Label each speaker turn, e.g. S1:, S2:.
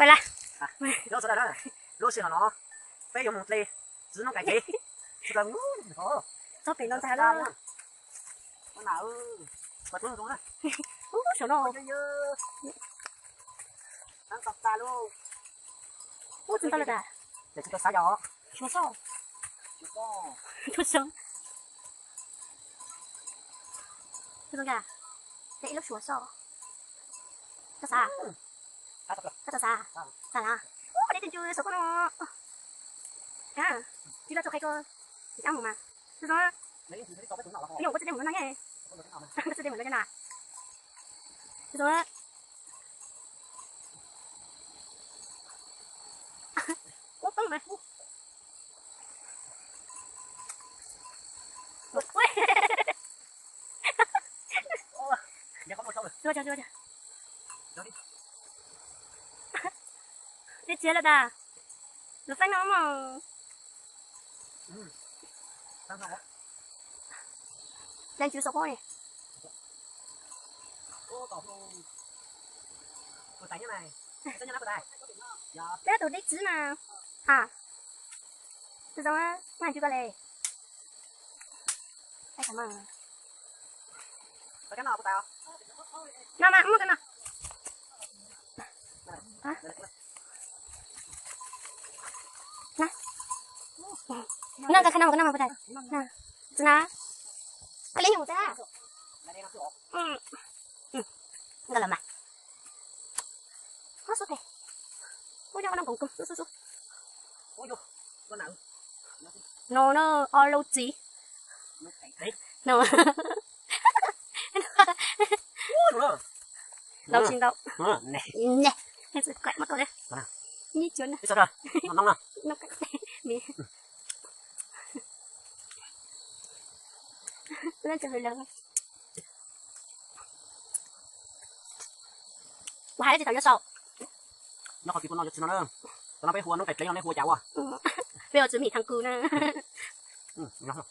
S1: phải là.
S2: Lô số đó. Lô số nó. Bây giờ một lê, giữ nó cái gì? Chỉ cần thôi.
S1: Sao phải nó ra đó.
S2: Con nào bật luôn rồi.
S1: Số nó.
S2: Đang tập ta luôn.
S1: Ủa chúng ta là đã.
S2: Để chúng ta xả gió.
S1: Chúa sao? Chúa sao? Chúa sao? Để lúc chúa sao? Sao sao? Sao sao? Sao nào? Ủa để tình chưa số con nó. À, chỉ là cho khai cơ. Thì ăn mà. Thế đó. Ví dụ có sẽ đem nó nghe. Có sẽ đem nó nào. Thế đó. Ủa con mà. Chưa. Thế chế là đà. Nó phanh nó mà. Đang chưa sốc này. Đấy tôi đích chứ mà. À. Từ đó á, ngoài chưa có lề. Hay cảm ơn.
S2: Cái nào của tao?
S1: Nào mà, mua cái nào. Hả? Nè. Nè, cái nào mà đây. Nè. Nè. Cái lấy nhiều ta. Cái là mà. Có số này. Ôi nó đang cùng su.
S2: Ôi vô. Con nào?
S1: No, ology. No. Đâu xin đâu.
S2: Nè.
S1: Nè. Hết rồi, quẹt mất rồi đấy. Như chuẩn này.
S2: Sao rồi? Nóng nào?
S1: Nó cái mẹ. Lên cho hơi lớn. Bà hai thì thằng nó sầu.
S2: Nó có kịp con nó cho nó. Nó bé hùa nó phải lấy nó hùa cháu à.
S1: Bây giờ chỉ mì thằng cừu nè.
S2: Ngon.